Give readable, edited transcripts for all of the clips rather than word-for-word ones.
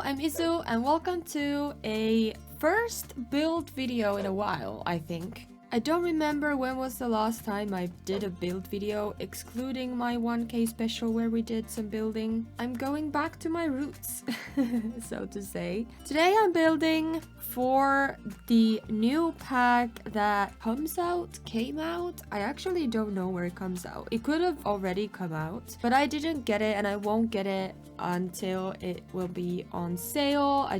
I'm Izu and welcome to a first build video in a while, I think. I don't remember when was the last time I did a build video, excluding my 1K special where we did some building. I'm going back to my roots, so to say. Today I'm building for the new pack that came out. I actually don't know where it comes out. It could have already come out, but I didn't get it and I won't get it until it will be on sale.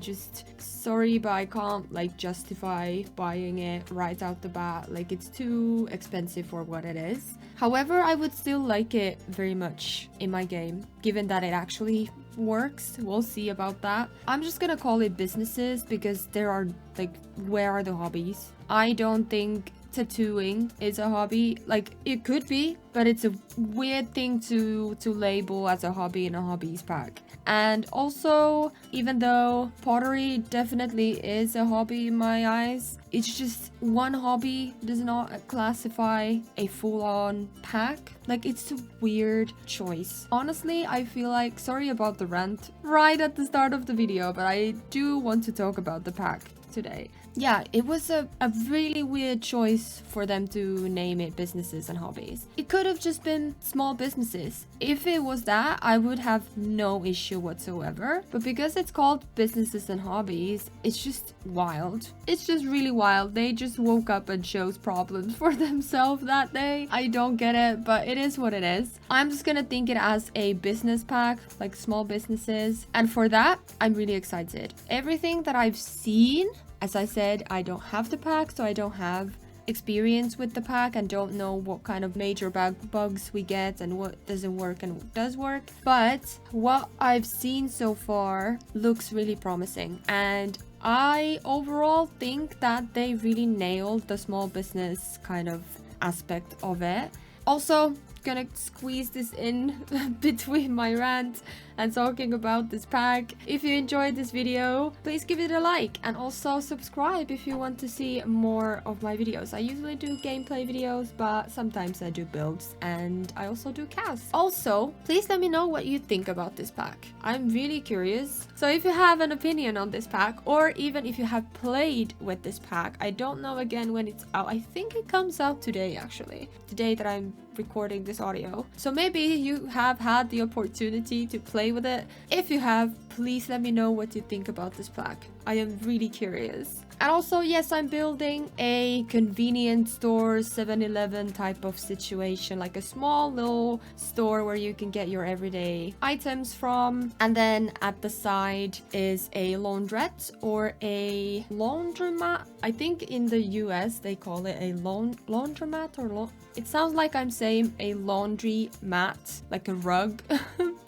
Sorry, but I can't justify buying it right out the bat. It's too expensive for what it is. However, I would still like it very much in my game, given that it actually works. We'll see about that. I'm just gonna call it businesses because there are where are the hobbies? I don't think tattooing is a hobby. It could be, but it's a weird thing to label as a hobby in a hobbies pack. And also, even though pottery definitely is a hobby in my eyes, it's just one hobby does not classify a full-on pack. It's a weird choice. Honestly, I feel sorry about the rant right at the start of the video, but I do want to talk about the pack today. Yeah, it was a really weird choice for them to name it businesses and hobbies. It could have just been small businesses. If it was that, I would have no issue whatsoever. But because it's called businesses and hobbies, it's just wild. It's just really wild. They just woke up and chose problems for themselves that day. I don't get it, but it is what it is. I'm just gonna think it as a business pack, small businesses. And for that, I'm really excited. Everything that I've seen, as I said, I don't have the pack, so I don't have experience with the pack and don't know what kind of major bugs we get and what doesn't work and what does work. But what I've seen so far looks really promising, and I overall think that they really nailed the small business kind of aspect of it. Also, gonna squeeze this in between my rant and talking about this pack. If you enjoyed this video, please give it a like and also subscribe if you want to see more of my videos. I usually do gameplay videos, but sometimes I do builds and I also do casts. Also, please let me know what you think about this pack. I'm really curious. So if you have an opinion on this pack, or even if you have played with this pack, I don't know again when it's out. I think it comes out today, actually. The day that I'm recording this audio. So maybe you have had the opportunity to play with it. If you have, please let me know what you think about this pack. I am really curious. And also, yes, I'm building a convenience store 7-Eleven type of situation, a small little store where you can get your everyday items from. And then at the side is a laundrette or a laundromat. I think in the US they call it a laundromat or it sounds like I'm saying a laundry mat, like a rug,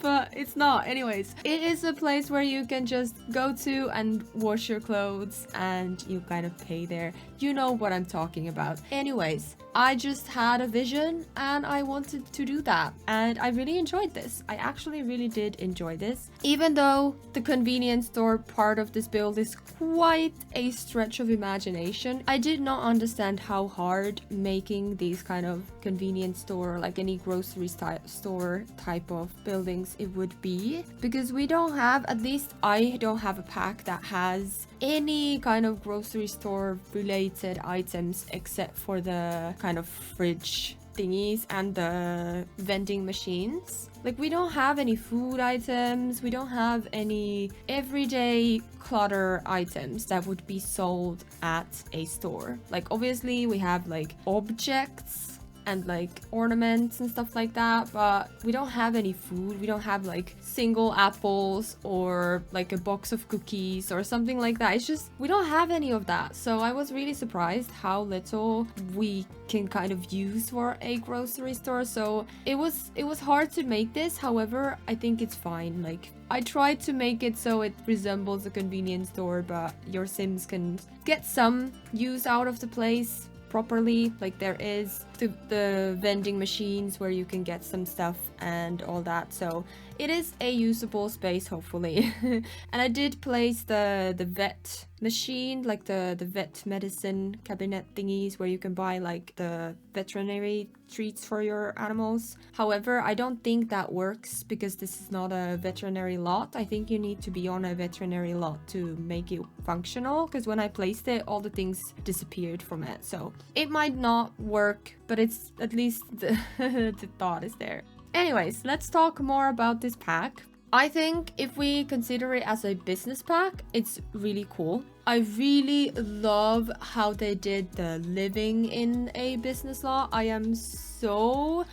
but it's not. Anyways, it is a place where you can just go to and wash your clothes and you kind of pay there. You know what I'm talking about. Anyways, I just had a vision and I wanted to do that, and I really enjoyed this. I actually really did enjoy this, even though the convenience store part of this build is quite a stretch of imagination. I did not understand how hard making these kind of convenience store, any grocery store type of buildings it would be, because we don't have, at least I don't have a pack that has any kind of grocery store related items except for the kind of fridge thingies and the vending machines. We don't have any food items, we don't have any everyday clutter items that would be sold at a store. Obviously we have objects and ornaments and stuff like that, but we don't have any food. We don't have single apples or a box of cookies or something like that. It's just we don't have any of that. So I was really surprised how little we can kind of use for a grocery store. So it was hard to make this. However, I think it's fine. I tried to make it so it resembles a convenience store, but your Sims can get some use out of the place properly. There is the vending machines where you can get some stuff and all that. So it is a usable space, hopefully. And I did place the vet machine, like the vet medicine cabinet thingies where you can buy like the veterinary treats for your animals. However, I don't think that works because this is not a veterinary lot. I think you need to be on a veterinary lot to make it functional, because when I placed it, all the things disappeared from it. So it might not work, but it's at least the, the thought is there. Anyways, let's talk more about this pack. I think if we consider it as a business pack, it's really cool. I really love how they did the living in a business lot. I am so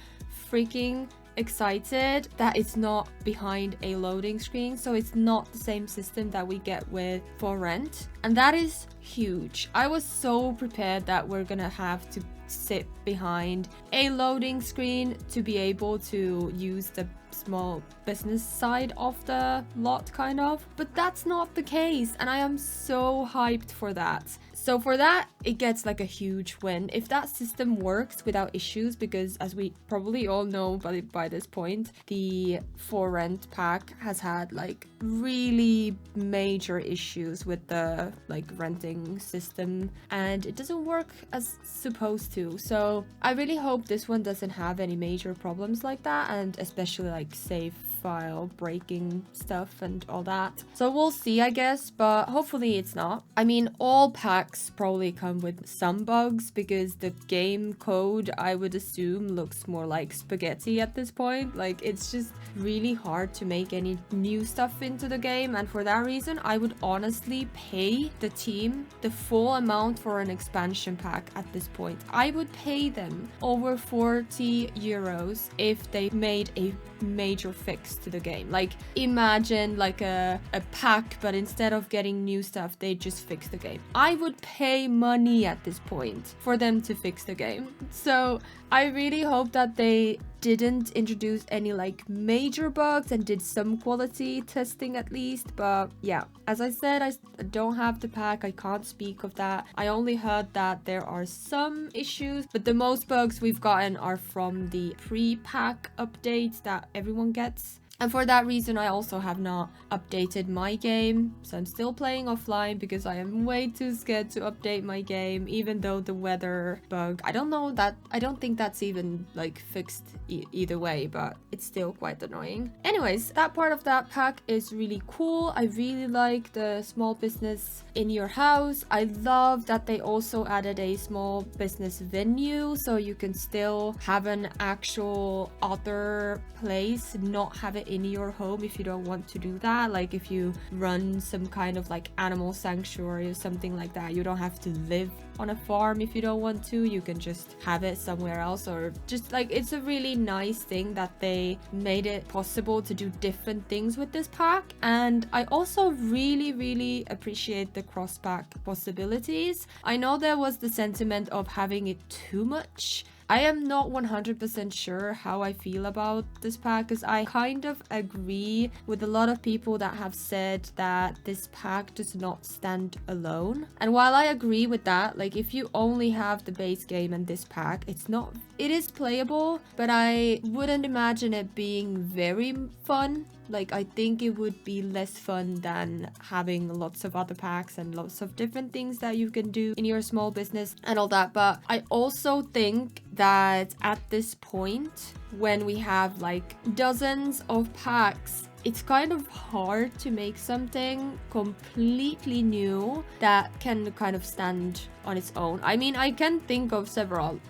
freaking excited that it's not behind a loading screen, so it's not the same system that we get with For Rent, and that is huge. I was so prepared that we're gonna have to sit behind a loading screen to be able to use the small business side of the lot, kind of, but that's not the case, and I am so hyped for that. So for that, it gets like a huge win if that system works without issues, because as we probably all know by this point, the For Rent pack has had like really major issues with the like renting system, and it doesn't work as supposed to. So I really hope this one doesn't have any major problems like that, and especially like save file breaking stuff and all that. So we'll see, I guess, but hopefully it's not. I mean, all packs probably come with some bugs because the game code, I would assume, looks more like spaghetti at this point. Like, it's just really hard to make any new stuff into the game, and for that reason I would honestly pay the team the full amount for an expansion pack at this point. I would pay them over 40 euros if they made a major fix to the game. Like, imagine like a pack, but instead of getting new stuff, they just fix the game. I would pay money at this point for them to fix the game. So I really hope that they didn't introduce any like major bugs and did some quality testing at least. But yeah, as I said, I don't have the pack, I can't speak of that. I only heard that there are some issues, but the most bugs we've gotten are from the pre-pack updates that everyone gets. And for that reason, I also have not updated my game. So I'm still playing offline because I am way too scared to update my game, even though the weather bug, I don't think that's even like fixed either way, but it's still quite annoying. Anyways, that part of that pack is really cool. I really like the small business in your house. I love that they also added a small business venue, so you can still have an actual other place, not have it in your home if you don't want to do that. Like if you run some kind of like animal sanctuary or something like that, you don't have to live on a farm if you don't want to. You can just have it somewhere else, or just like, it's a really nice thing that they made it possible to do different things with this pack. And I also really appreciate the cross pack possibilities. I know there was the sentiment of having it too much. I am not 100% sure how I feel about this pack, because I kind of agree with a lot of people that have said that this pack does not stand alone. And while I agree with that, like if you only have the base game and this pack, it is playable, but I wouldn't imagine it being very fun. Like, I think it would be less fun than having lots of other packs and lots of different things that you can do in your small business and all that. But I also think that at this point, when we have like dozens of packs, it's kind of hard to make something completely new that can kind of stand on its own. I mean, I can think of several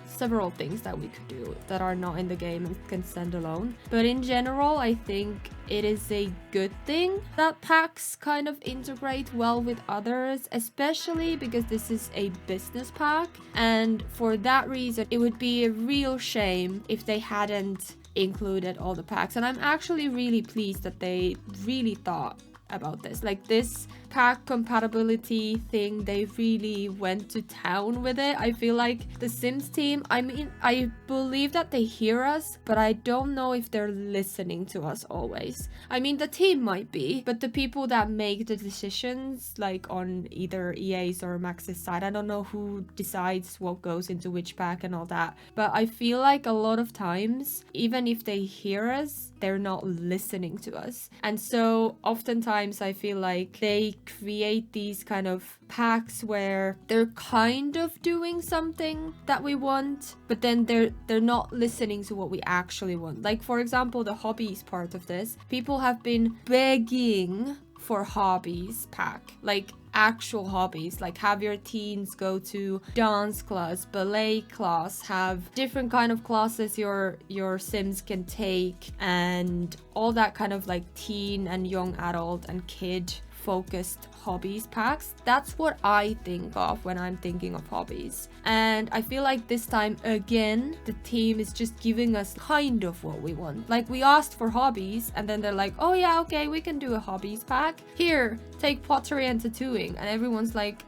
things that we could do that are not in the game and can stand alone. But in general, I think it is a good thing that packs kind of integrate well with others, especially because this is a business pack. And for that reason, it would be a real shame if they hadn't included all the packs. And I'm actually really pleased that they really thought about this. Like, this pack compatibility thing, they really went to town with it. I feel like the Sims team, I mean, I believe that they hear us, but I don't know if they're listening to us always. I mean, the team might be, but the people that make the decisions, like on either EA's or Max's side, I don't know who decides what goes into which pack and all that. But I feel like a lot of times, even if they hear us, they're not listening to us. And so oftentimes I feel like they create these kind of packs where they're kind of doing something that we want, but then they're not listening to what we actually want. Like, for example, the hobbies part of this, people have been begging for hobbies pack, like actual hobbies, like have your teens go to dance class, ballet class, have different kind of classes your Sims can take, and all that kind of like teen and young adult and kid focused hobbies packs. That's what I think of when I'm thinking of hobbies. And I feel like this time again the team is just giving us kind of what we want. Like, we asked for hobbies and then they're like, oh yeah, okay, we can do a hobbies pack. Here, take pottery and tattooing. And everyone's like,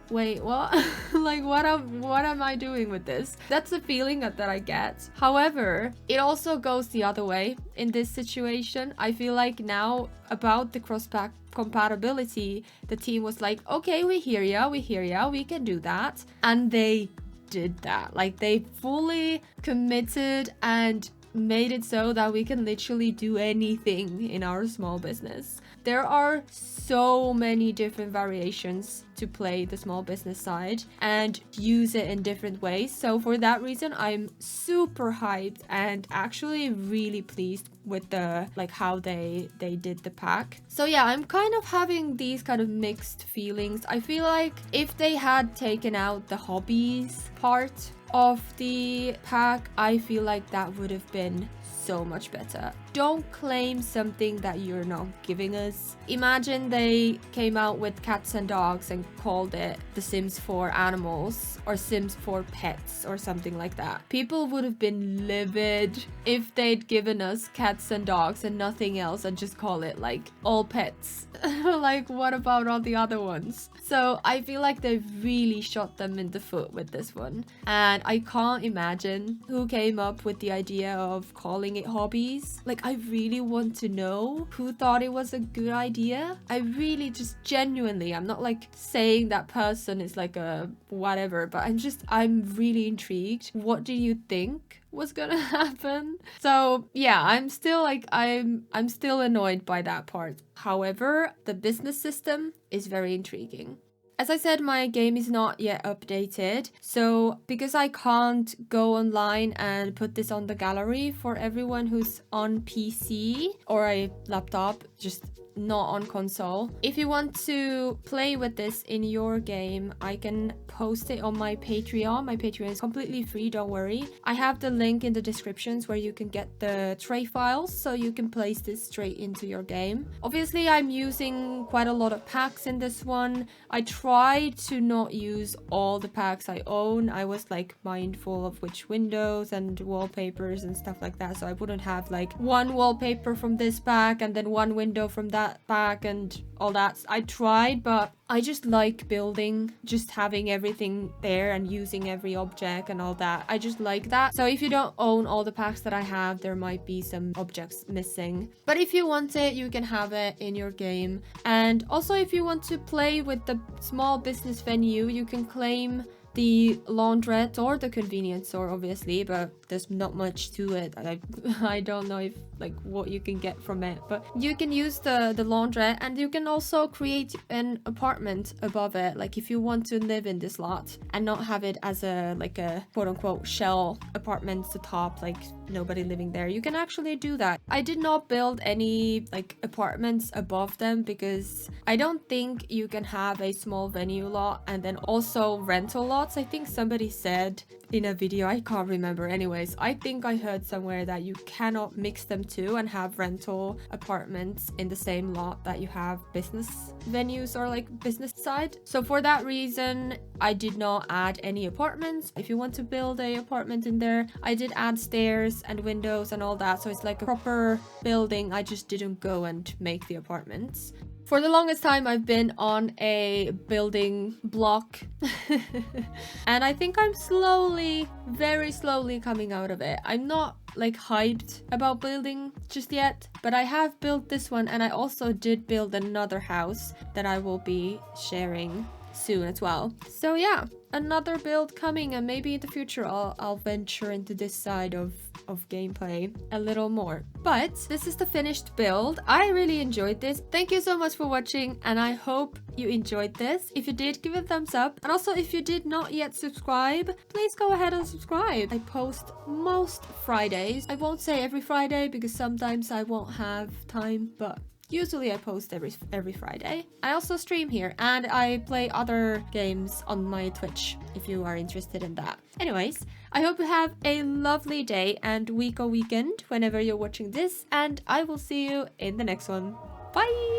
wait, what? Like, what am I doing with this? That's the feeling that I get. However, it also goes the other way in this situation. I feel like now about the cross-pack compatibility, the team was like, okay, we hear ya, we can do that. And they did that. Like, they fully committed and made it so that we can literally do anything in our small business. There are so many different variations to play the small business side and use it in different ways. So for that reason, I'm super hyped and actually really pleased with the how they did the pack. So yeah, I'm kind of having these kind of mixed feelings. I feel like if they had taken out the hobbies part of the pack, I feel like that would have been so much better. Don't claim something that you're not giving us. Imagine they came out with cats and dogs and called it The Sims 4 Animals or Sims 4 Pets or something like that. People would have been livid if they'd given us cats and dogs and nothing else and just call it like all pets. Like, what about all the other ones? So I feel like they really shot them in the foot with this one. And I can't imagine who came up with the idea of calling it hobbies. Like, I really want to know who thought it was a good idea. I really just genuinely, I'm not like saying that person is like a whatever, but I'm really intrigued. What do you think was gonna happen? So yeah, I'm still annoyed by that part. However, the business system is very intriguing. As I said, my game is not yet updated, so because I can't go online and put this on the gallery for everyone who's on PC or a laptop, just not on console. If you want to play with this in your game, I can post it on my Patreon. My Patreon is completely free, don't worry. I have the link in the descriptions where you can get the tray files so you can place this straight into your game. Obviously, I'm using quite a lot of packs in this one. I tried to not use all the packs I own. I was like mindful of which windows and wallpapers and stuff like that, so I wouldn't have like one wallpaper from this pack and then one window from that pack and all that. I tried, but I just like building, just having everything there and using every object and all that. I just like that. So if you don't own all the packs that I have, there might be some objects missing. But if you want it, you can have it in your game. And also, if you want to play with the small business venue, you can claim the laundrette or the convenience store, obviously, but there's not much to it. I don't know if like what you can get from it, but you can use the laundrette, and you can also create an apartment above it. Like, if you want to live in this lot and not have it as a quote-unquote shell apartment at the top, like nobody living there, you can actually do that. I did not build any like apartments above them because I don't think you can have a small venue lot and then also rental lots. I think somebody said in a video, I can't remember. Anyways, I think I heard somewhere that you cannot mix them two and have rental apartments in the same lot that you have business venues or like business side. So for that reason, I did not add any apartments. If you want to build a apartment in there, I did add stairs and windows and all that, so it's like a proper building. I just didn't go and make the apartments. For the longest time, I've been on a building block. And I think I'm slowly, very slowly coming out of it. I'm not like hyped about building just yet, but I have built this one, and I also did build another house that I will be sharing soon as well. So yeah, another build coming, and maybe in the future I'll venture into this side of gameplay a little more. But this is the finished build. I really enjoyed this. Thank you so much for watching, and I hope you enjoyed this. If you did, give it a thumbs up, and also if you did not yet subscribe, please go ahead and subscribe. I post most Fridays. I won't say every Friday because sometimes I won't have time, but usually I post every Friday. I also stream here, and I play other games on my Twitch if you are interested in that. Anyways, I hope you have a lovely day and week or weekend whenever you're watching this, and I will see you in the next one. Bye!